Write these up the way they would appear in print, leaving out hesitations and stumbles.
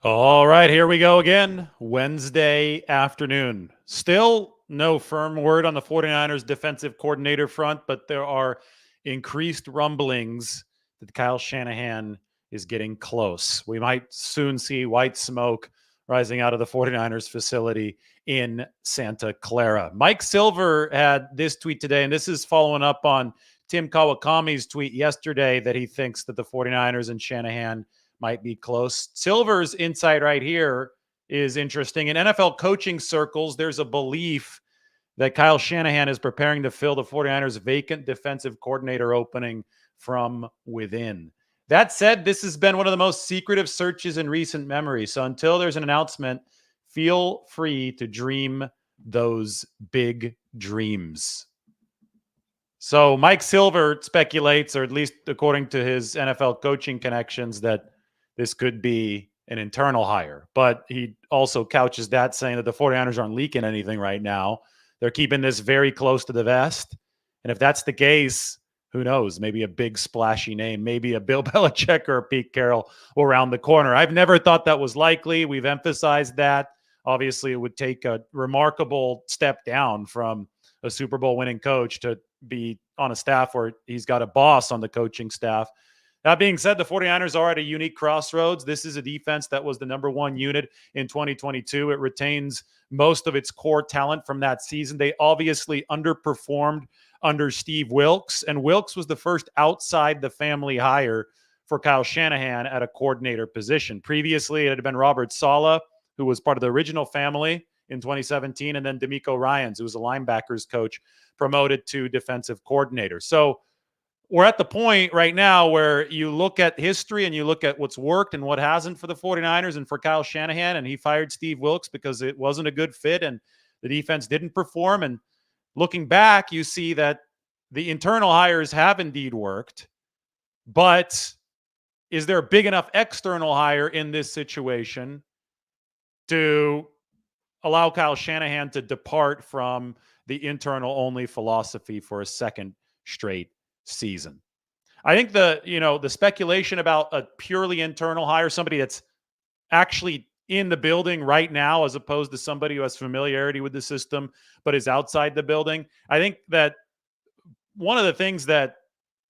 All right, here we go again. Wednesday afternoon. Still no firm word on the 49ers defensive coordinator front, but there are increased rumblings that Kyle Shanahan is getting close. We might soon see white smoke rising out of the 49ers facility in Santa Clara. Mike Silver had this tweet today, and this is following up on Tim Kawakami's tweet yesterday that he thinks that the 49ers and Shanahan might be close. Silver's insight right here is interesting. In NFL coaching circles, there's a belief that Kyle Shanahan is preparing to fill the 49ers' vacant defensive coordinator opening from within. That said, this has been one of the most secretive searches in recent memory. So until there's an announcement, feel free to dream those big dreams. So Mike Silver speculates, or at least according to his NFL coaching connections, that this could be an internal hire. But he also couches that saying that the 49ers aren't leaking anything right now. They're keeping this very close to the vest. And if that's the case, who knows? Maybe a big splashy name, maybe a Bill Belichick or a Pete Carroll around the corner. I've never thought that was likely. We've emphasized that. Obviously, it would take a remarkable step down from a Super Bowl winning coach to be on a staff where he's got a boss on the coaching staff. That being said, the 49ers are at a unique crossroads. This is a defense that was the number one unit in 2022. It retains most of its core talent from that season. They obviously underperformed under Steve Wilks, and Wilks was the first outside the family hire for Kyle Shanahan at a coordinator position. Previously, it had been Robert Saleh, who was part of the original family in 2017, and then D'Amico Ryans, who was a linebackers coach, promoted to defensive coordinator. So we're at the point right now where you look at history and you look at what's worked and what hasn't for the 49ers and for Kyle Shanahan, and he fired Steve Wilks because it wasn't a good fit and the defense didn't perform. And looking back, you see that the internal hires have indeed worked, but is there a big enough external hire in this situation to allow Kyle Shanahan to depart from the internal only philosophy for a second straight season? I think the speculation about a purely internal hire, somebody that's actually in the building right now, as opposed to somebody who has familiarity with the system but is outside the building. I think that one of the things that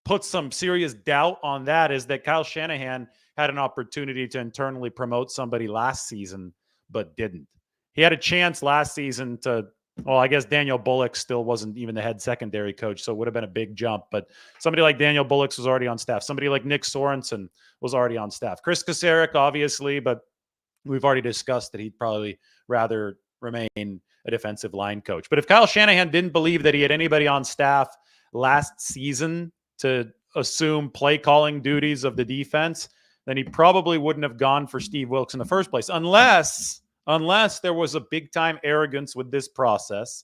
puts some serious doubt on that is that Kyle Shanahan had an opportunity to internally promote somebody last season but didn't. He had a chance last season to, well, I guess Daniel Bullock still wasn't even the head secondary coach, so it would have been a big jump. But somebody like Daniel Bullock was already on staff. Somebody like Nick Sorensen was already on staff. Chris Kasarik, obviously, but we've already discussed that he'd probably rather remain a defensive line coach. But if Kyle Shanahan didn't believe that he had anybody on staff last season to assume play calling duties of the defense, then he probably wouldn't have gone for Steve Wilks in the first place, unless there was a big time arrogance with this process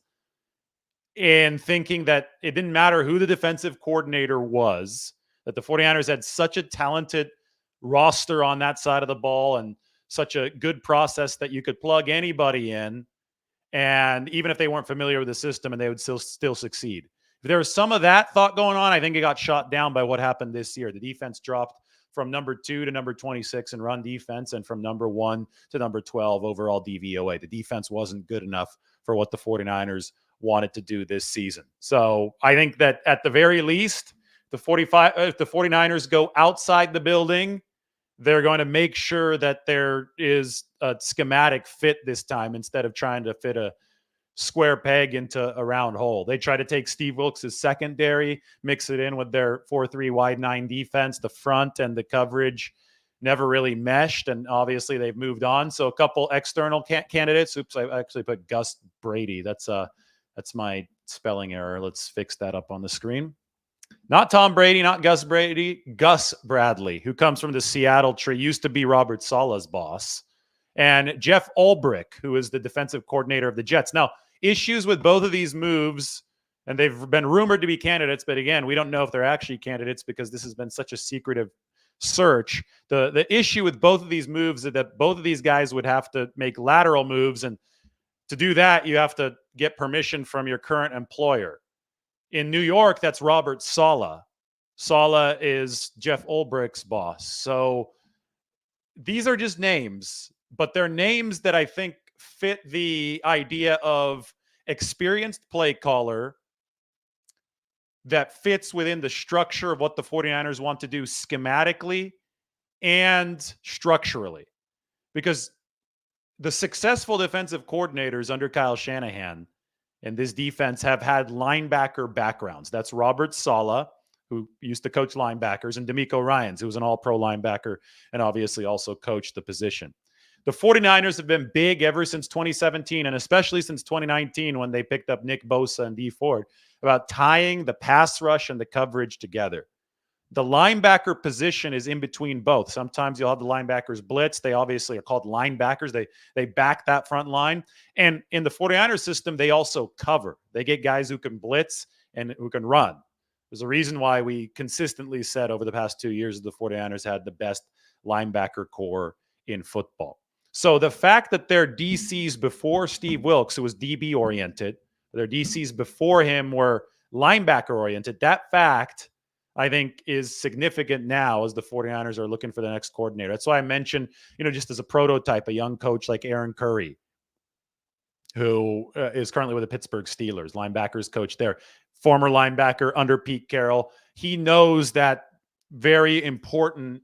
in thinking that it didn't matter who the defensive coordinator was, that the 49ers had such a talented roster on that side of the ball and such a good process that you could plug anybody in, and even if they weren't familiar with the system, and they would still succeed. If there was some of that thought going on, I think it got shot down by what happened this year. The defense dropped from number 2 to number 26 in run defense, and from number 1 to number 12 overall DVOA. The defense wasn't good enough for what the 49ers wanted to do this season. So I think that at the very least, if the 49ers go outside the building, they're going to make sure that there is a schematic fit this time instead of trying to fit a square peg into a round hole. They try to take Steve Wilks' secondary, mix it in with their 4-3 wide 9 defense. The front and the coverage never really meshed, and obviously they've moved on. So a couple external candidates. Oops, I actually put Gus Brady. That's my spelling error. Let's fix that up on the screen. Not Tom Brady, not Gus Brady, Gus Bradley, who comes from the Seattle tree, used to be Robert Saleh's boss, and Jeff Olbrich, who is the defensive coordinator of the Jets. Now, issues with both of these moves, and they've been rumored to be candidates, but again, we don't know if they're actually candidates because this has been such a secretive search. The issue with both of these moves is that both of these guys would have to make lateral moves, and to do that, you have to get permission from your current employer. In New York, that's Robert Saleh. Saleh is Jeff Olbrich's boss. So these are just names. but they're names that I think fit the idea of experienced play caller that fits within the structure of what the 49ers want to do schematically and structurally. Because the successful defensive coordinators under Kyle Shanahan and this defense have had linebacker backgrounds. That's Robert Saleh, who used to coach linebackers, and D'Amico Ryans, who was an all-pro linebacker and obviously also coached the position. The 49ers have been big ever since 2017, and especially since 2019 when they picked up Nick Bosa and Dee Ford, about tying the pass rush and the coverage together. The linebacker position is in between both. Sometimes you'll have the linebackers blitz. They obviously are called linebackers. They back that front line. And in the 49ers system, they also cover. They get guys who can blitz and who can run. There's a reason why we consistently said over the past 2 years the 49ers had the best linebacker core in football. So the fact that their DCs before Steve Wilks, who was DB oriented, their DCs before him were linebacker oriented, that fact I think is significant now as the 49ers are looking for the next coordinator. That's why I mentioned, just as a prototype, a young coach like Aaron Curry, who is currently with the Pittsburgh Steelers, linebackers coach there, former linebacker under Pete Carroll. He knows that very important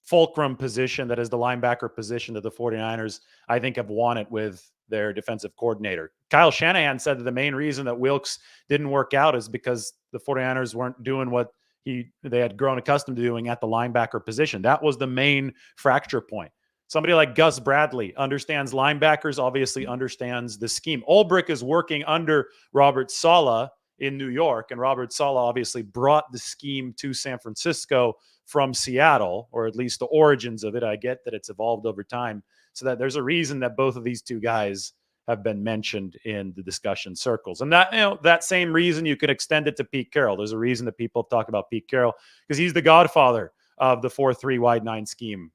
fulcrum position that is the linebacker position that the 49ers, I think, have wanted with their defensive coordinator. Kyle Shanahan said that the main reason that Wilks didn't work out is because the 49ers weren't doing what they had grown accustomed to doing at the linebacker position. That was the main fracture point. Somebody like Gus Bradley understands linebackers, obviously understands the scheme. Olber is working under Robert Saleh in New York, and Robert Saleh obviously brought the scheme to San Francisco from Seattle, or at least the origins of it. I get that it's evolved over time, so that there's a reason that both of these two guys have been mentioned in the discussion circles. And that same reason you could extend it to Pete Carroll. There's a reason that people talk about Pete Carroll because he's the godfather of the 4-3 wide 9 scheme.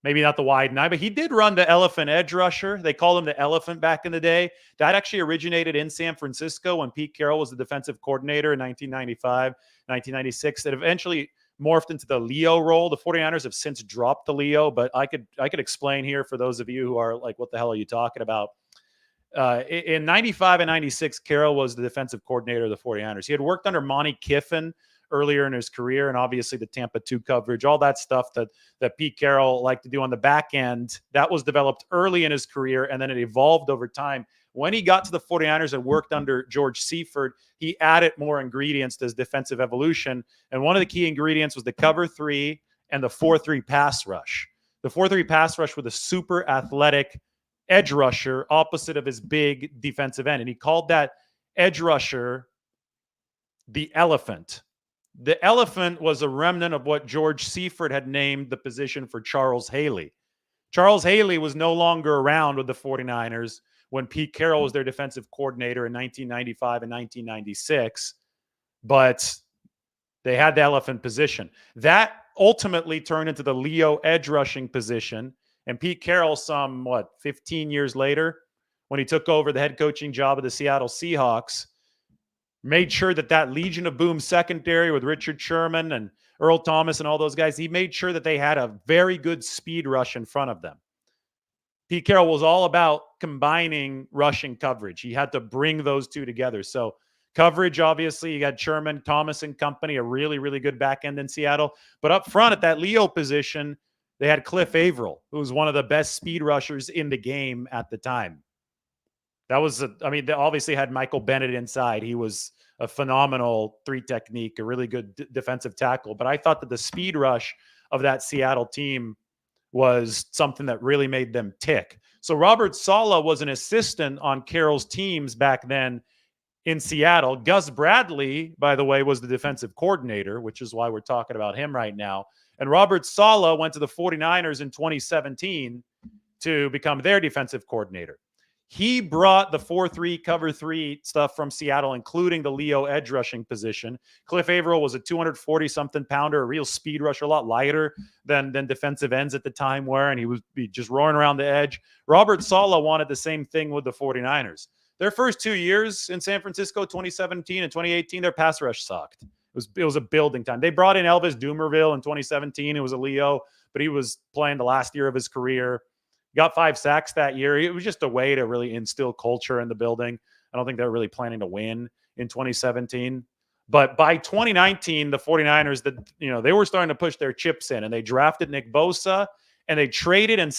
Maybe not the wide 9, but he did run the elephant edge rusher. They called him the elephant back in the day. That actually originated in San Francisco when Pete Carroll was the defensive coordinator in 1995, 1996. That eventually morphed into the Leo role. The 49ers have since dropped the Leo, but I could explain here for those of you who are like, what the hell are you talking about? In 95 and 96, Carroll was the defensive coordinator of the 49ers. He had worked under Monty Kiffin earlier in his career, and obviously the Tampa 2 coverage, all that stuff that Pete Carroll liked to do on the back end, that was developed early in his career, and then it evolved over time. When he got to the 49ers and worked under George Seifert, he added more ingredients to his defensive evolution, and one of the key ingredients was the cover 3 and the 4-3 pass rush. The 4-3 pass rush with a super athletic edge rusher opposite of his big defensive end. And he called that edge rusher the elephant. The elephant was a remnant of what George Seifert had named the position for Charles Haley. Charles Haley was no longer around with the 49ers when Pete Carroll was their defensive coordinator in 1995 and 1996, but they had the elephant position. That ultimately turned into the Leo edge rushing position. And Pete Carroll, 15 years later, when he took over the head coaching job of the Seattle Seahawks, made sure that Legion of Boom secondary with Richard Sherman and Earl Thomas and all those guys, he made sure that they had a very good speed rush in front of them. Pete Carroll was all about combining rushing coverage. He had to bring those two together. So coverage, obviously, you got Sherman, Thomas and company, a really, really good back end in Seattle. But up front at that Leo position, they had Cliff Averill, who was one of the best speed rushers in the game at the time. They obviously had Michael Bennett inside. He was a phenomenal 3 technique, a really good defensive tackle. But I thought that the speed rush of that Seattle team was something that really made them tick. So Robert Saleh was an assistant on Carroll's teams back then in Seattle. Gus Bradley, by the way, was the defensive coordinator, which is why we're talking about him right now. And Robert Saleh went to the 49ers in 2017 to become their defensive coordinator. He brought the 4-3 cover 3 stuff from Seattle, including the Leo edge rushing position. Cliff Averill was a 240-something pounder, a real speed rusher, a lot lighter than defensive ends at the time were, and he was just roaring around the edge. Robert Saleh wanted the same thing with the 49ers. Their first 2 years in San Francisco, 2017 and 2018, their pass rush sucked. It was a building time. They brought in Elvis Dumerville in 2017. It was a Leo, but he was playing the last year of his career. Got 5 sacks that year. It was just a way to really instill culture in the building. I don't think they were really planning to win in 2017. But by 2019, the 49ers, they were starting to push their chips in, and they drafted Nick Bosa, and they traded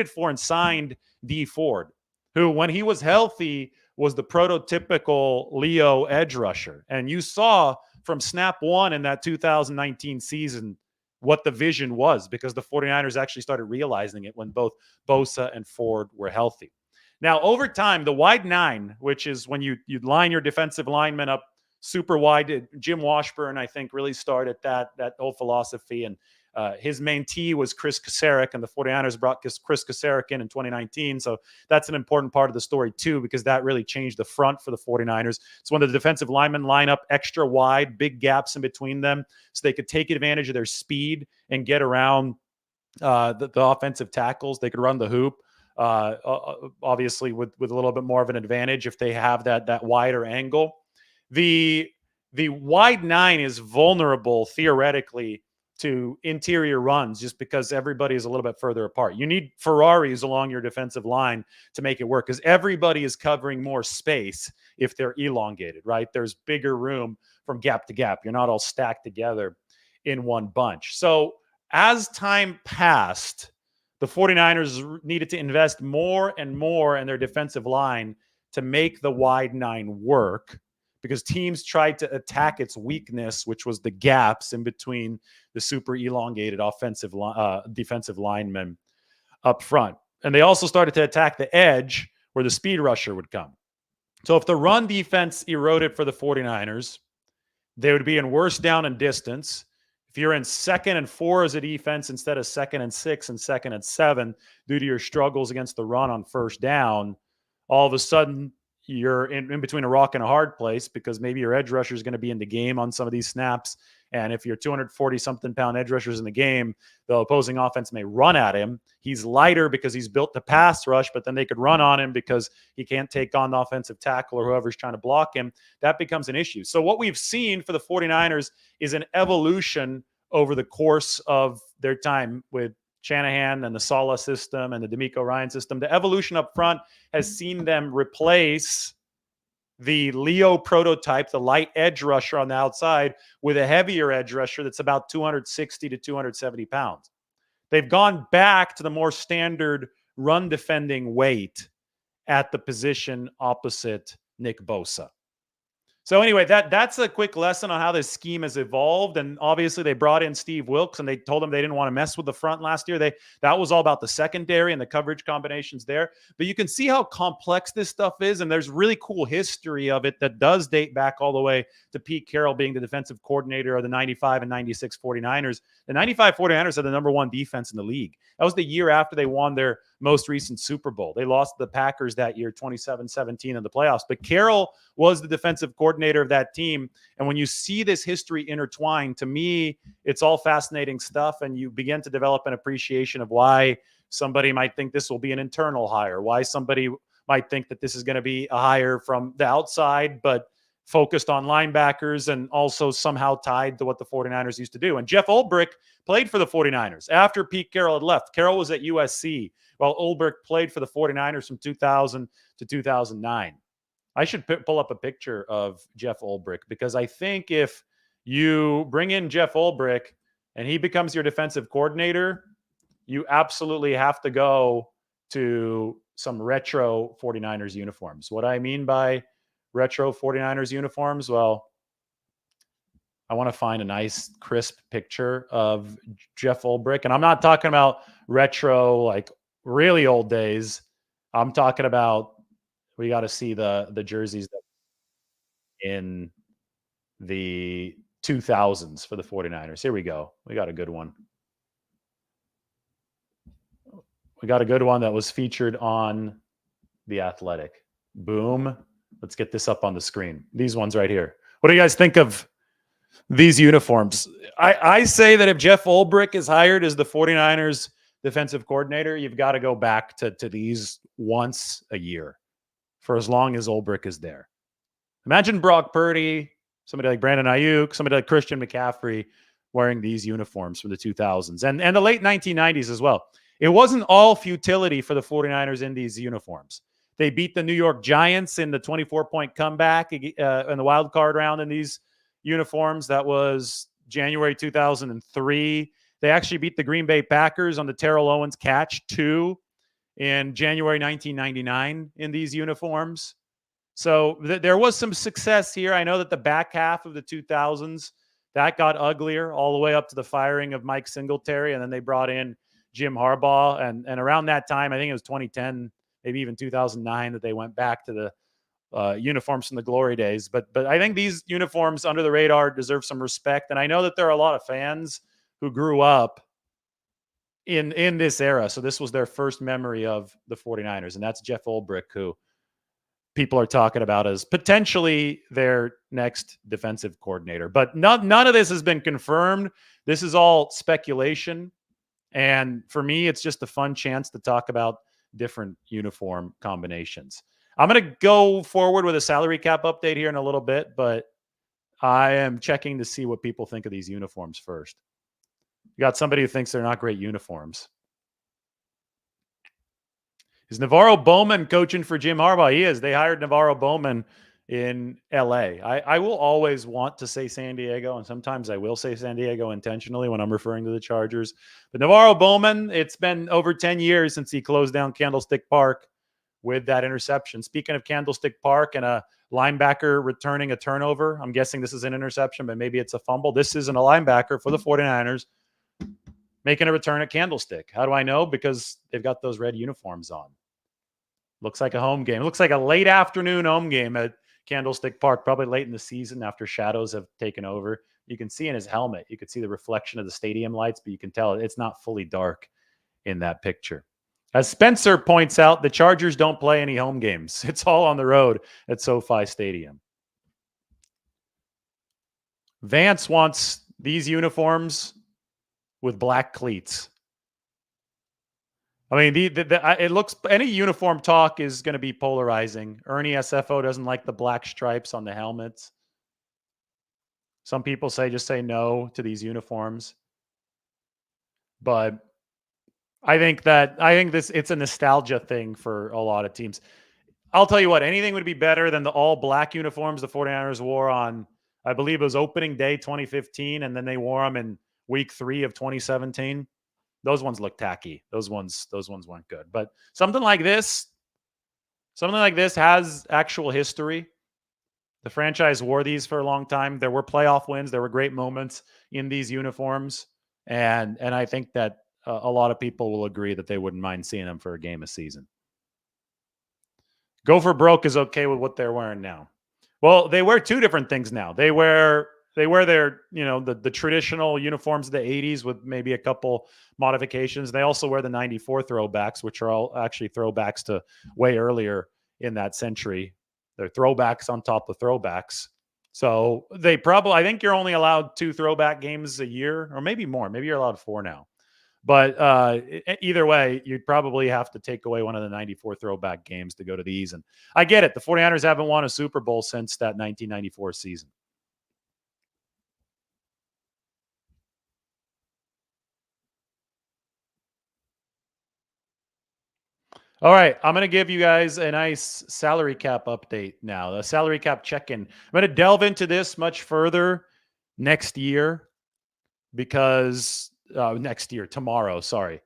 for and signed Dee Ford, who, when he was healthy, was the prototypical Leo edge rusher. And you saw from snap one in that 2019 season what the vision was, because the 49ers actually started realizing it when both Bosa and Ford were healthy. Now, over time, the wide nine, which is when you line your defensive linemen up super wide. Jim Washburn, I think, really started that whole philosophy. And his mentee was Chris Kasarik, and the 49ers brought Chris Kasarik in 2019. So that's an important part of the story, too, because that really changed the front for the 49ers. It's when the defensive linemen line up extra wide, big gaps in between them, so they could take advantage of their speed and get around the offensive tackles. They could run the hoop. Obviously, with a little bit more of an advantage if they have that wider angle. The wide nine is vulnerable theoretically to interior runs just because everybody is a little bit further apart. You need Ferraris along your defensive line to make it work, because everybody is covering more space if they're elongated, right? There's bigger room from gap to gap. You're not all stacked together in one bunch. So as time passed, the 49ers needed to invest more and more in their defensive line to make the wide nine work, because teams tried to attack its weakness, which was the gaps in between the super elongated defensive linemen up front. And they also started to attack the edge where the speed rusher would come. So if the run defense eroded for the 49ers, they would be in worse down and distance. If you're in 2nd and 4 as a defense instead of 2nd and 6 and 2nd and 7 due to your struggles against the run on first down, all of a sudden you're in between a rock and a hard place, because maybe your edge rusher is going to be in the game on some of these snaps. And if you're 240-something pound edge rushers in the game, the opposing offense may run at him. He's lighter because he's built to pass rush, but then they could run on him because he can't take on the offensive tackle or whoever's trying to block him. That becomes an issue. So what we've seen for the 49ers is an evolution over the course of their time with Shanahan and the Saleh system and the DeMeco Ryan system. The evolution up front has seen them replace the Leo prototype, the light edge rusher on the outside, with a heavier edge rusher that's about 260 to 270 pounds. They've gone back to the more standard run defending weight at the position opposite Nick Bosa. So anyway, that's a quick lesson on how this scheme has evolved. And obviously they brought in Steve Wilks, and they told him they didn't want to mess with the front last year. That was all about the secondary and the coverage combinations there. But you can see how complex this stuff is, and there's really cool history of it that does date back all the way to Pete Carroll being the defensive coordinator of the 95 and 96 49ers. The 95 49ers had the number one defense in the league. That was the year after they won their most recent Super Bowl. They lost to the Packers that year, 27-17 in the playoffs. But Caroll was the defensive coordinator of that team. And when you see this history intertwined, to me, it's all fascinating stuff. And you begin to develop an appreciation of why somebody might think this will be an internal hire, why somebody might think that this is going to be a hire from the outside, but focused on linebackers and also somehow tied to what the 49ers used to do. And Jeff Olbrich played for the 49ers after Pete Carroll had left. Caroll was at USC while Olbrich played for the 49ers from 2000 to 2009. I should pull up a picture of Jeff Olbrich, because I think if you bring in Jeff Olbrich and he becomes your defensive coordinator, you absolutely have to go to some retro 49ers uniforms. What I mean by retro 49ers uniforms, well, I want to find a nice crisp picture of Jeff Olbrich. And I'm not talking about retro, like really old days. I'm talking about, we got to see the jerseys in the 2000s for the 49ers. Here we go. We got a good one. We got a good one that was featured on The Athletic. Boom. Let's get this up on the screen. These ones right here. What do you guys think of these uniforms? I say that if Jeff Olbrich is hired as the 49ers defensive coordinator, you've got to go back to these once a year for as long as Olbrich is there. Imagine Brock Purdy, somebody like Brandon Aiyuk, somebody like Christian McCaffrey wearing these uniforms from the 2000s and the late 1990s as well. it wasn't all futility for the 49ers in these uniforms. They beat the New York Giants in the 24-point comeback in the wild card round in these uniforms. That was January 2003. They actually beat the Green Bay Packers on the Terrell Owens catch, too, in January 1999 in these uniforms. So there was some success here. I know that the back half of the 2000s, that got uglier all the way up to the firing of Mike Singletary, and then they brought in Jim Harbaugh. And around that time, I think it was 2010, maybe even 2009, that they went back to the uniforms from the glory days. But I think these uniforms under the radar deserve some respect. And I know that there are a lot of fans who grew up in this era. So this was their first memory of the 49ers. And that's Jeff Olber, who people are talking about as potentially their next defensive coordinator. But none of this has been confirmed. This is all speculation. And for me, it's just a fun chance to talk about different uniform combinations. I'm going to go forward with a salary cap update here in a little bit, but I am checking to see what people think of these uniforms first. You got somebody who thinks they're not great uniforms. Is Navarro Bowman coaching for Jim Harbaugh? He is. They hired Navarro Bowman in LA. I will always want to say San Diego, and sometimes I will say San Diego intentionally when I'm referring to the Chargers. But Navarro Bowman, it's been over 10 years since he closed down Candlestick Park with that interception. Speaking of Candlestick Park and a linebacker returning a turnover, I'm guessing this is an interception, but maybe it's a fumble. This isn't a linebacker for the 49ers making a return at Candlestick. How do I know? Because they've got those red uniforms on. Looks like a home game. It looks like a late afternoon home game at Candlestick Park, probably late in the season after shadows have taken over. You can see in his helmet, you could see the reflection of the stadium lights, but you can tell it's not fully dark in that picture. As Spencer points out, the Chargers don't play any home games. It's all on the road at SoFi Stadium. Vance wants these uniforms with black cleats. I mean, it looks, any uniform talk is going to be polarizing. Ernie SFO doesn't like the black stripes on the helmets. Some people just say no to these uniforms. But I think it's a nostalgia thing for a lot of teams. I'll tell you what, anything would be better than the all black uniforms the 49ers wore on, I believe it was opening day 2015, and then they wore them in week 3 of 2017. Those ones look tacky. Those ones weren't good. But something like this has actual history. The franchise wore these for a long time. There were playoff wins. There were great moments in these uniforms. And I think that a lot of people will agree that they wouldn't mind seeing them for a game a season. Go for broke is okay with what they're wearing now. Well, they wear two different things now. They wear their, the traditional uniforms of the 80s with maybe a couple modifications. They also wear the 94 throwbacks, which are all actually throwbacks to way earlier in that century. They're throwbacks on top of throwbacks. So I think you're only allowed 2 throwback games a year, or maybe more. Maybe you're allowed 4 now. But either way, you'd probably have to take away one of the 94 throwback games to go to these. And I get it. The 49ers haven't won a Super Bowl since that 1994 season. All right, I'm going to give you guys a nice salary cap update now, the salary cap check-in. I'm going to delve into this much further next year because tomorrow, sorry.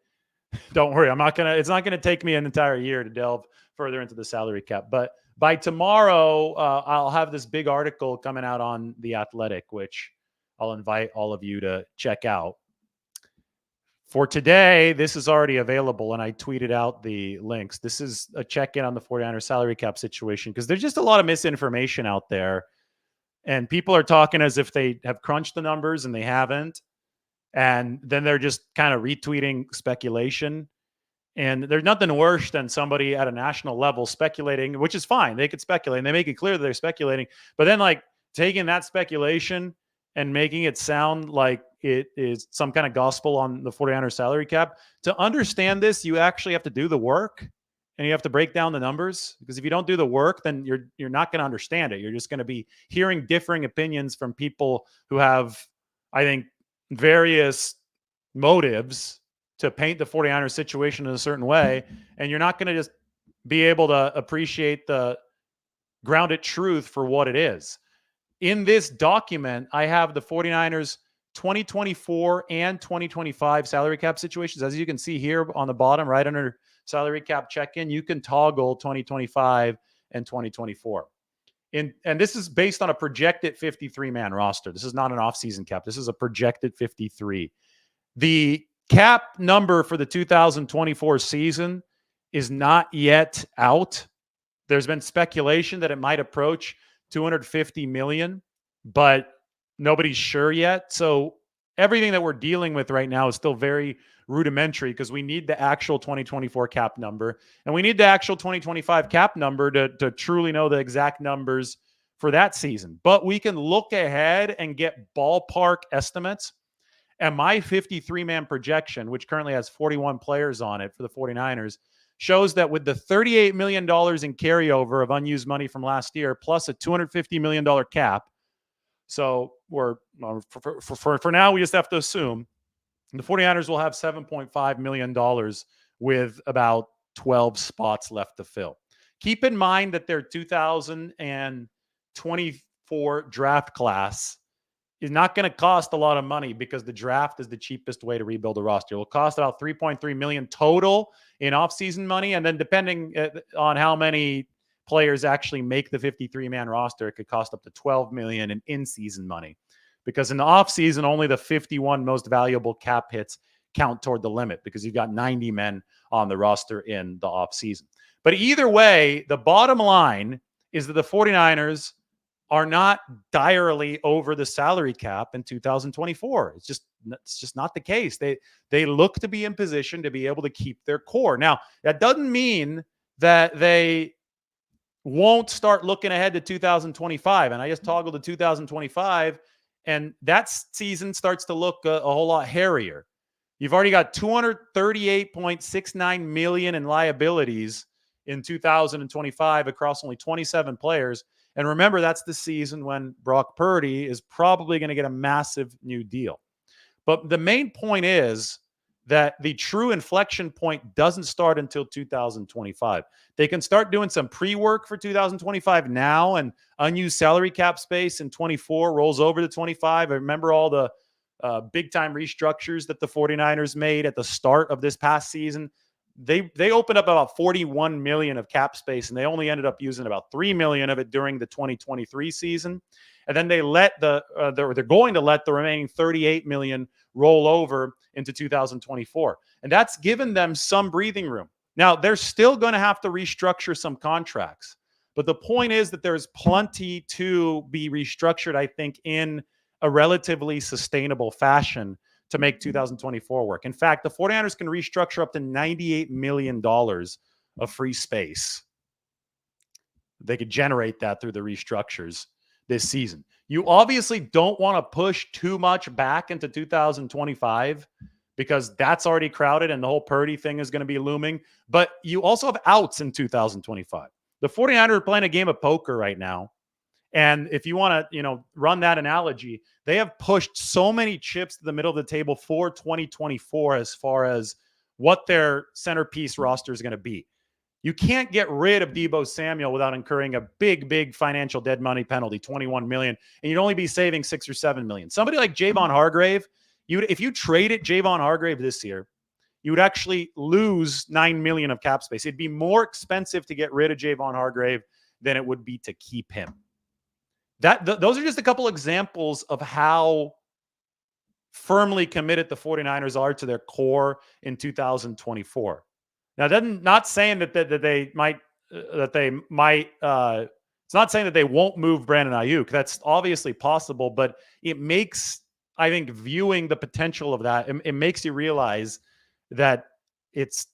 Don't worry, it's not going to take me an entire year to delve further into the salary cap, but by tomorrow, I'll have this big article coming out on The Athletic, which I'll invite all of you to check out. For today, this is already available, and I tweeted out the links. This is a check-in on the 49ers salary cap situation because there's just a lot of misinformation out there, and people are talking as if they have crunched the numbers, and they haven't, and then they're just kind of retweeting speculation. And there's nothing worse than somebody at a national level speculating, which is fine. They could speculate, and they make it clear that they're speculating, but then taking that speculation and making it sound like it is some kind of gospel on the 49ers salary cap. To understand this, you actually have to do the work, and you have to break down the numbers, because if you don't do the work, then you're not going to understand it. You're just going to be hearing differing opinions from people who have, I think, various motives to paint the 49ers situation in a certain way, and you're not going to just be able to appreciate the grounded truth for what it is. In this document, I have the 49ers 2024 and 2025 salary cap situations. As you can see here on the bottom, right under salary cap check-in, you can toggle 2025 and 2024. And this is based on a projected 53-man roster. This is not an offseason cap. This is a projected 53. The cap number for the 2024 season is not yet out. There's been speculation that it might approach 250 million, but nobody's sure yet. So everything that we're dealing with right now is still very rudimentary because we need the actual 2024 cap number and we need the actual 2025 cap number to truly know the exact numbers for that season. But we can look ahead and get ballpark estimates. And my 53-man projection, which currently has 41 players on it for the 49ers, shows that with the $38 million in carryover of unused money from last year, plus a $250 million cap, so we're for now, we just have to assume the 49ers will have $7.5 million with about 12 spots left to fill. Keep in mind that their 2024 draft class is not going to cost a lot of money because the draft is the cheapest way to rebuild a roster. It will cost about $3.3 million total in offseason money. And then depending on how many players actually make the 53-man roster, it could cost up to $12 million in season money. Because in the offseason, only the 51 most valuable cap hits count toward the limit because you've got 90 men on the roster in the offseason. But either way, the bottom line is that the 49ers are not direly over the salary cap in 2024. It's just not the case. They look to be in position to be able to keep their core. Now, that doesn't mean that they won't start looking ahead to 2025. And I just toggled to 2025, and that season starts to look a whole lot hairier. You've already got $238.69 million in liabilities in 2025 across only 27 players. And remember, that's the season when Brock Purdy is probably going to get a massive new deal. But the main point is that the true inflection point doesn't start until 2025. They can start doing some pre-work for 2025 now, and unused salary cap space in 24 rolls over to 25. I remember all the big-time restructures that the 49ers made at the start of this past season. They opened up about 41 million of cap space, and they only ended up using about 3 million of it during the 2023 season. And then they let they're going to let the remaining 38 million roll over into 2024. And that's given them some breathing room. Now, they're still going to have to restructure some contracts. But the point is that there's plenty to be restructured, I think, in a relatively sustainable fashion to make 2024 work. In fact, the 49ers can restructure up to $98 million of free space. They could generate that through the restructures this season. You obviously don't want to push too much back into 2025 because that's already crowded and the whole Purdy thing is going to be looming. But you also have outs in 2025. The 49ers are playing a game of poker right now. And if you want to, run that analogy, they have pushed so many chips to the middle of the table for 2024 as far as what their centerpiece roster is going to be. You can't get rid of Deebo Samuel without incurring a big financial dead money penalty, $21 million, and you'd only be saving $6 or $7 million. Somebody like Javon Hargrave, if you traded Javon Hargrave this year, you would actually lose $9 million of cap space. It'd be more expensive to get rid of Javon Hargrave than it would be to keep him. Those are just a couple examples of how firmly committed the 49ers are to their core in 2024. Now, not saying that they might. It's not saying that they won't move Brandon Aiyuk. That's obviously possible, but it makes, I think, viewing the potential of that, it makes you realize that it's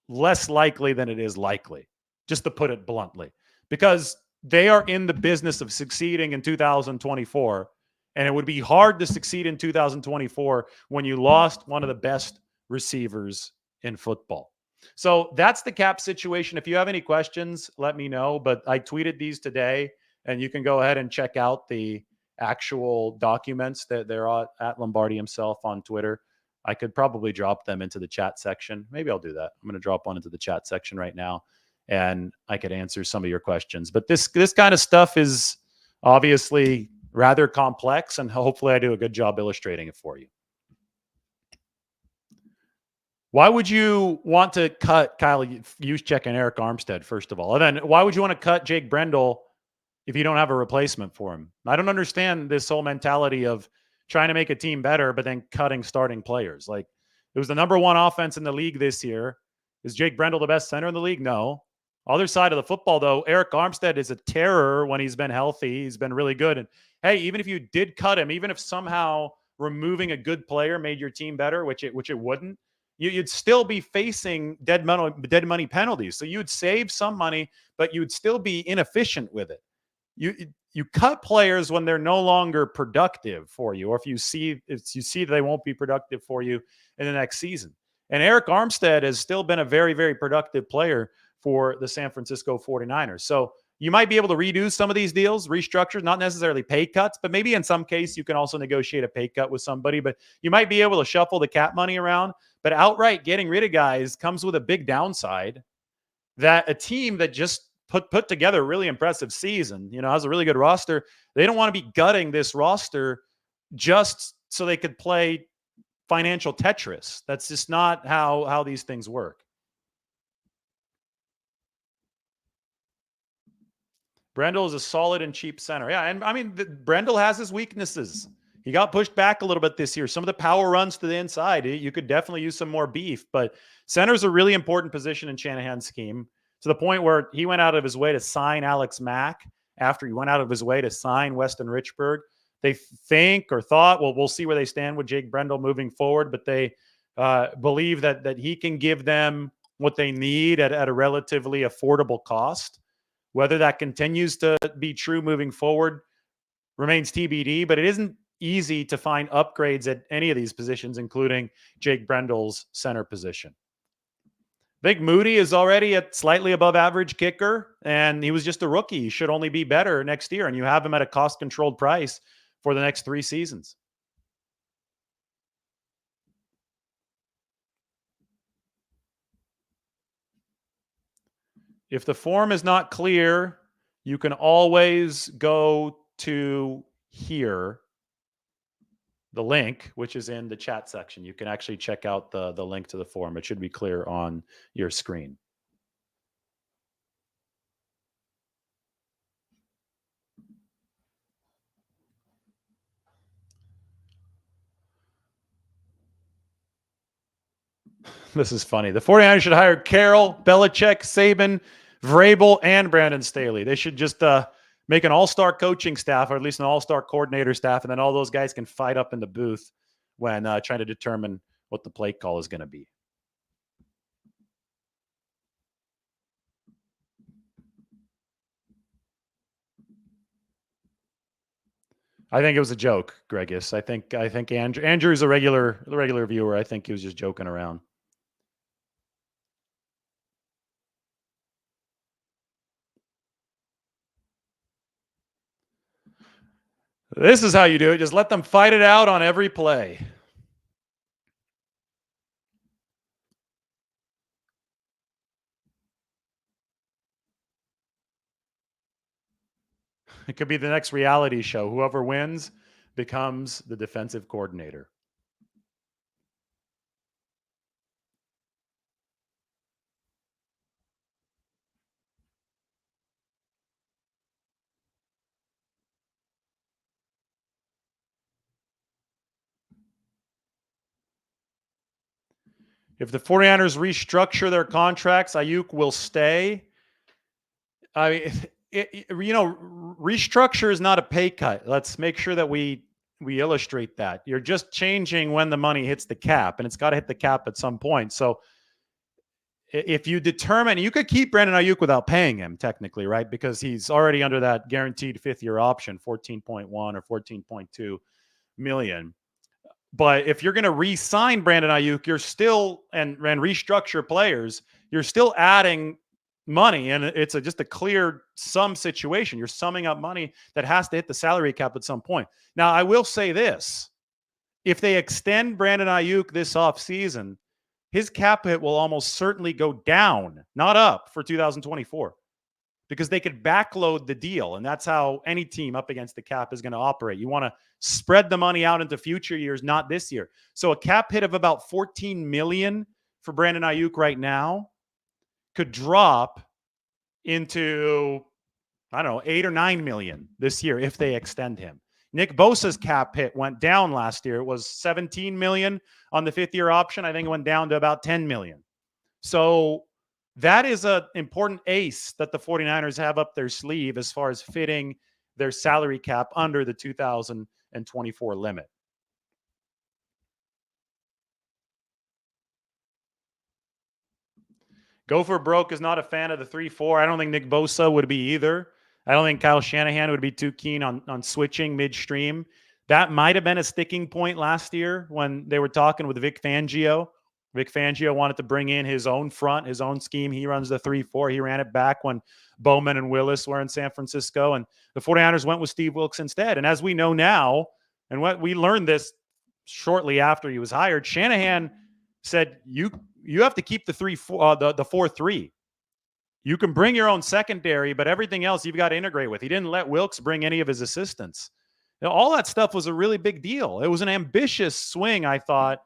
less likely than it is likely, just to put it bluntly, because they are in the business of succeeding in 2024, and it would be hard to succeed in 2024 when you lost one of the best receivers in football. So that's the cap situation. If you have any questions, let me know. But I tweeted these today, and you can go ahead and check out the actual documents that they're at Lombardi himself on Twitter. I could probably drop them into the chat section. Maybe I'll do that. I'm going to drop one into the chat section right now, and I could answer some of your questions. But this kind of stuff is obviously rather complex, and hopefully I do a good job illustrating it for you. Why would you want to cut Kyle Juszczyk and Eric Armstead, first of all? And then why would you want to cut Jake Brendel if you don't have a replacement for him? I don't understand this whole mentality of trying to make a team better, but then cutting starting players. Like, it was the number one offense in the league this year. Is Jake Brendel the best center in the league? No. Other side of the football, though, Eric Armstead is a terror when he's been healthy. He's been really good. And hey, even if you did cut him, even if somehow removing a good player made your team better, which it wouldn't, you'd still be facing dead money penalties. So you'd save some money, but you'd still be inefficient with it. You cut players when they're no longer productive for you, or if you see they won't be productive for you in the next season. And Eric Armstead has still been a very, very productive player for the San Francisco 49ers. So you might be able to redo some of these deals, restructure, not necessarily pay cuts, but maybe in some case you can also negotiate a pay cut with somebody. But you might be able to shuffle the cap money around. But outright getting rid of guys comes with a big downside that a team that just put together a really impressive season, has a really good roster. They don't want to be gutting this roster just so they could play financial Tetris. That's just not how these things work. Brendel is a solid and cheap center. Yeah, and I mean, Brendel has his weaknesses. He got pushed back a little bit this year. Some of the power runs to the inside. You could definitely use some more beef, but center is a really important position in Shanahan's scheme, to the point where he went out of his way to sign Alex Mack after he went out of his way to sign Weston Richburg. They think or thought, well, we'll see where they stand with Jake Brendel moving forward, but they believe that he can give them what they need at a relatively affordable cost. Whether that continues to be true moving forward remains TBD, but it isn't easy to find upgrades at any of these positions, including Jake Brendel's center position. Big Moody is already a slightly above average kicker, and he was just a rookie. He should only be better next year, and you have him at a cost-controlled price for the next 3 seasons. If the form is not clear, you can always go to here, the link, which is in the chat section. You can actually check out the link to the form. It should be clear on your screen. This is funny. The 49ers should hire Caroll, Belichick, Saban, Vrabel, and Brandon Staley. They should just make an all-star coaching staff, or at least an all-star coordinator staff, and then all those guys can fight up in the booth when trying to determine what the play call is going to be. I think it was a joke, Gregus. I think Andrew's a regular viewer. I think he was just joking around. This is how you do it. Just let them fight it out on every play. It could be the next reality show. Whoever wins becomes the defensive coordinator. If the 49ers restructure their contracts, Aiyuk will stay. I mean, restructure is not a pay cut. Let's make sure that we illustrate that. You're just changing when the money hits the cap, and it's got to hit the cap at some point. So if you determine, you could keep Brandon Aiyuk without paying him technically, right? Because he's already under that guaranteed 5th-year option, 14.1 or 14.2 million. But if you're going to re-sign Brandon Aiyuk, you're still and restructure players, you're still adding money, and it's just a clear sum situation. You're summing up money that has to hit the salary cap at some point. Now, I will say this. if they extend Brandon Aiyuk this offseason, his cap hit will almost certainly go down, not up for 2024, because they could backload the deal. And that's how any team up against the cap is going to operate. You want to spread the money out into future years, not this year. So a cap hit of about $14 million for Brandon Aiyuk right now could drop into, I don't know, 8 or 9 million this year if they extend him. Nick Bosa's cap hit went down last year. It was 17 million on the 5th-year option. I think it went down to about 10 million. So that is an important ace that the 49ers have up their sleeve as far as fitting their salary cap under the 2024 limit. Gopher Broke is not a fan of the 3-4. I don't think Nick Bosa would be either. I don't think Kyle Shanahan would be too keen on switching midstream. That might have been a sticking point last year when they were talking with Vic Fangio. Vic Fangio wanted to bring in his own front, his own scheme. He runs the 3-4. He ran it back when Bowman and Willis were in San Francisco, and the 49ers went with Steve Wilkes instead. And as we know now, and what we learned this shortly after he was hired, Shanahan said, you have to keep the 4-3. You can bring your own secondary, but everything else you've got to integrate with. He didn't let Wilkes bring any of his assistants. All that stuff was a really big deal. It was an ambitious swing, I thought.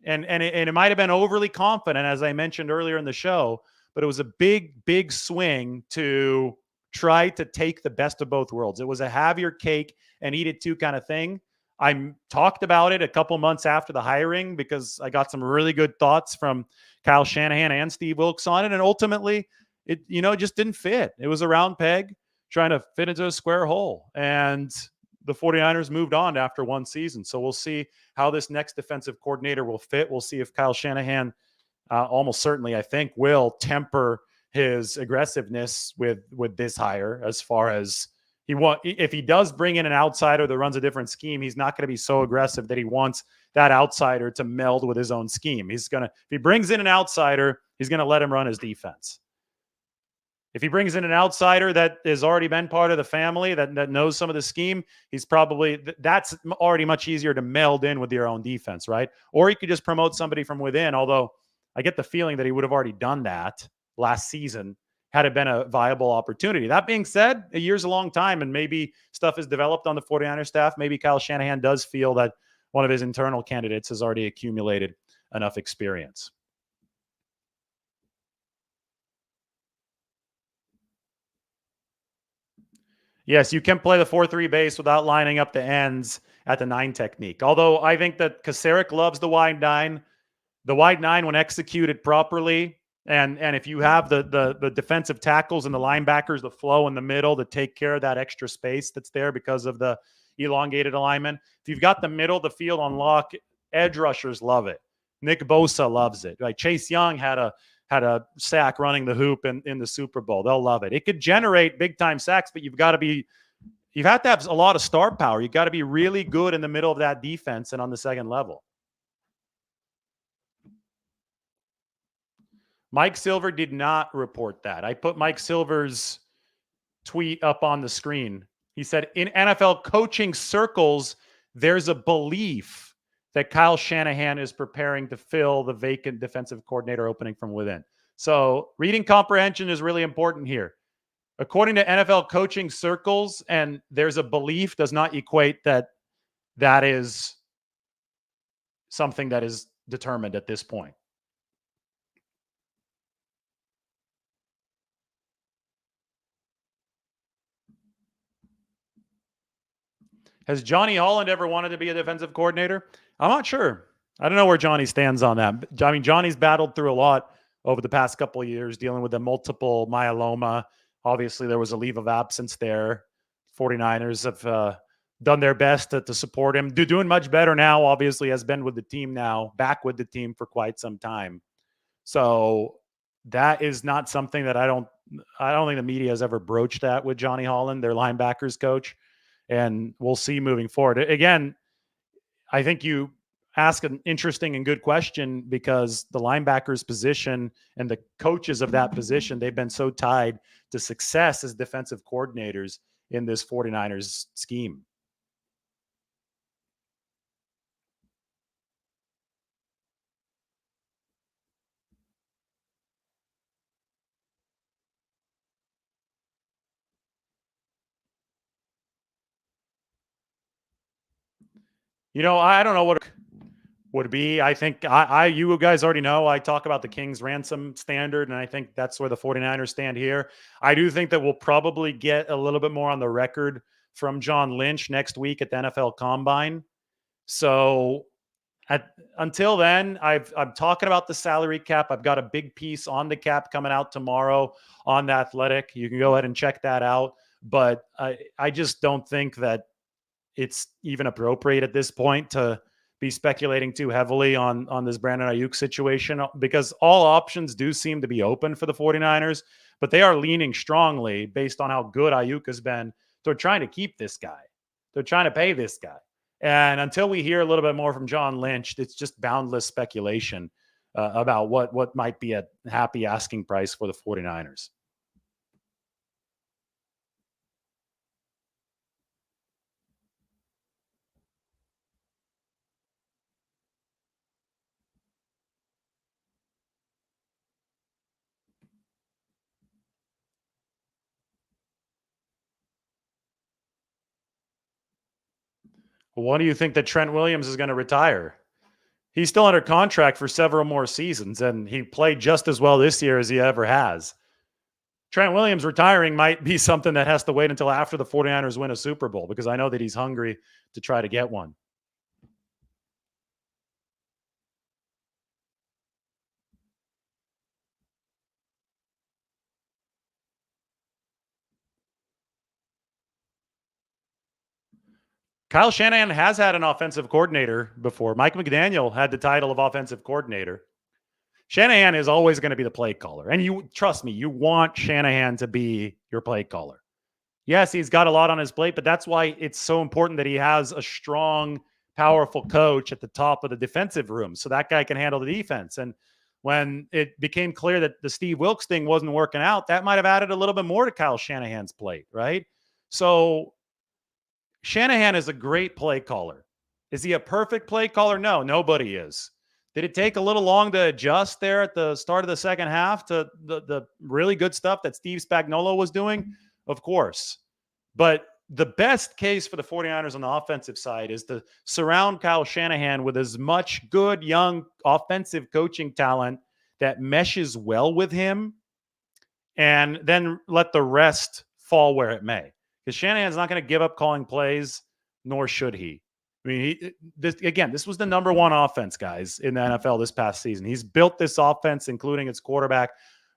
And it might have been overly confident, as I mentioned earlier in the show, but it was a big swing to try to take the best of both worlds. It was a have your cake and eat it too kind of thing. I talked about it a couple months after the hiring because I got some really good thoughts from Kyle Shanahan and Steve Wilkes on it. And ultimately, it just didn't fit. It was a round peg trying to fit into a square hole. And the 49ers moved on after one season. So we'll see how this next defensive coordinator will fit. We'll see if Kyle Shanahan almost certainly, I think, will temper his aggressiveness with this hire as far as if he does bring in an outsider that runs a different scheme, he's not going to be so aggressive that he wants that outsider to meld with his own scheme. If he brings in an outsider, he's going to let him run his defense. If he brings in an outsider that has already been part of the family, that knows some of the scheme, that's already much easier to meld in with your own defense, right? Or he could just promote somebody from within, although I get the feeling that he would have already done that last season had it been a viable opportunity. That being said, a year's a long time, and maybe stuff is developed on the 49ers staff. Maybe Kyle Shanahan does feel that one of his internal candidates has already accumulated enough experience. Yes, you can play the 4-3 base without lining up the ends at the 9 technique. Although I think that Kasarik loves the wide 9. The wide 9, when executed properly, and if you have the defensive tackles and the linebackers, the flow in the middle to take care of that extra space that's there because of the elongated alignment. If you've got the middle of the field on lock, edge rushers love it. Nick Bosa loves it. Like Chase Young had a sack running the hoop in the Super Bowl. They'll love it. It could generate big time sacks, but you have to have a lot of star power. You've got to be really good in the middle of that defense and on the second level. Mike Silver did not report that. I put Mike Silver's tweet up on the screen. He said, in NFL coaching circles, there's a belief that Kyle Shanahan is preparing to fill the vacant defensive coordinator opening from within. So reading comprehension is really important here. According to NFL coaching circles, and there's a belief does not equate that is something that is determined at this point. Has Johnny Holland ever wanted to be a defensive coordinator? I'm not sure. I don't know where Johnny stands on that. I mean, Johnny's battled through a lot over the past couple of years, dealing with the multiple myeloma. Obviously, there was a leave of absence there. 49ers have done their best to support him. Doing much better now, obviously, has been with the team now, back with the team for quite some time. So that is not something that I don't think the media has ever broached that with Johnny Holland, their linebackers coach. And we'll see moving forward. Again, I think you ask an interesting and good question because the linebackers position and the coaches of that position, they've been so tied to success as defensive coordinators in this 49ers scheme. I don't know what it would be. I think you guys already know I talk about the Kings ransom standard, and I think that's where the 49ers stand here. I do think that we'll probably get a little bit more on the record from John Lynch next week at the NFL Combine. So until then, I'm talking about the salary cap. I've got a big piece on the cap coming out tomorrow on The Athletic. You can go ahead and check that out. But I just don't think that it's even appropriate at this point to be speculating too heavily on this Brandon Aiyuk situation, because all options do seem to be open for the 49ers, but they are leaning strongly based on how good Aiyuk has been. They're trying to keep this guy. They're trying to pay this guy. And until we hear a little bit more from John Lynch, it's just boundless speculation about what might be a happy asking price for the 49ers. When do you think that Trent Williams is going to retire? He's still under contract for several more seasons, and he played just as well this year as he ever has. Trent Williams retiring might be something that has to wait until after the 49ers win a Super Bowl, because I know that he's hungry to try to get one. Kyle Shanahan has had an offensive coordinator before. Mike McDaniel had the title of offensive coordinator. Shanahan is always going to be the play caller. And you trust me, you want Shanahan to be your play caller. Yes, he's got a lot on his plate, but that's why it's so important that he has a strong, powerful coach at the top of the defensive room, so that guy can handle the defense. And when it became clear that the Steve Wilks thing wasn't working out, that might have added a little bit more to Kyle Shanahan's plate, right? So Shanahan is a great play caller. Is he a perfect play caller? No, nobody is. Did it take a little long to adjust there at the start of the second half to the really good stuff that Steve Spagnuolo was doing? Of course. But the best case for the 49ers on the offensive side is to surround Kyle Shanahan with as much good, young, offensive coaching talent that meshes well with him, and then let the rest fall where it may. Because Shanahan's not going to give up calling plays, nor should he. I mean, this was the number one offense, guys, in the NFL this past season. He's built this offense, including its quarterback,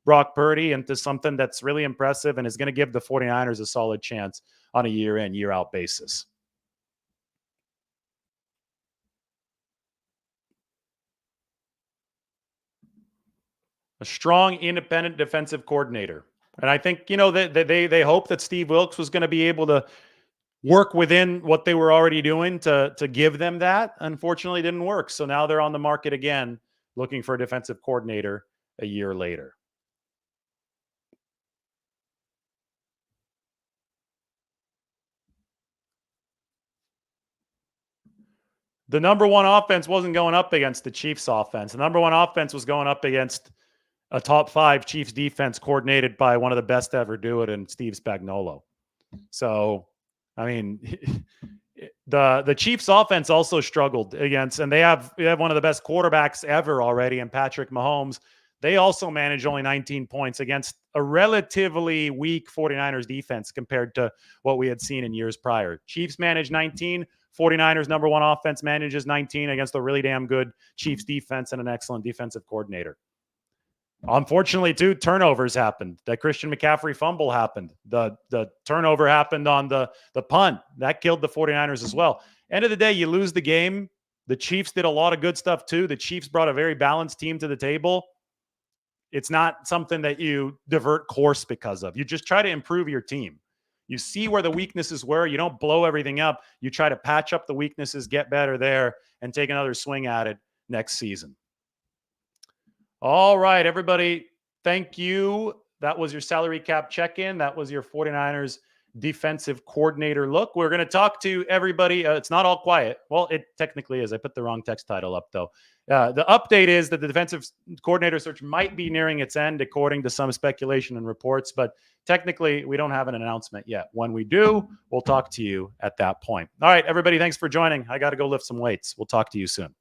Brock Purdy, into something that's really impressive and is going to give the 49ers a solid chance on a year-in, year-out basis. A strong, independent defensive coordinator. And I think, they hope that Steve Wilks was going to be able to work within what they were already doing to give them that. Unfortunately, it didn't work. So now they're on the market again, looking for a defensive coordinator a year later. The number one offense wasn't going up against the Chiefs offense. The number one offense was going up against a top 5 Chiefs defense coordinated by one of the best to ever do it in Steve Spagnuolo. So, I mean, the Chiefs offense also struggled against, and they have one of the best quarterbacks ever already in Patrick Mahomes. They also managed only 19 points against a relatively weak 49ers defense compared to what we had seen in years prior. Chiefs managed 19. 49ers number one offense manages 19 against a really damn good Chiefs defense and an excellent defensive coordinator. Unfortunately, too, turnovers happened. That Christian McCaffrey fumble happened. The turnover happened on the punt. That killed the 49ers as well. End of the day, you lose the game. The Chiefs did a lot of good stuff, too. The Chiefs brought a very balanced team to the table. It's not something that you divert course because of. You just try to improve your team. You see where the weaknesses were. You don't blow everything up. You try to patch up the weaknesses, get better there, and take another swing at it next season. All right, everybody. Thank you. That was your salary cap check-in. That was your 49ers defensive coordinator look. We're going to talk to everybody. It's not all quiet. Well, it technically is. I put the wrong text title up, though. The update is that the defensive coordinator search might be nearing its end, according to some speculation and reports, but technically, we don't have an announcement yet. When we do, we'll talk to you at that point. All right, everybody, thanks for joining. I got to go lift some weights. We'll talk to you soon.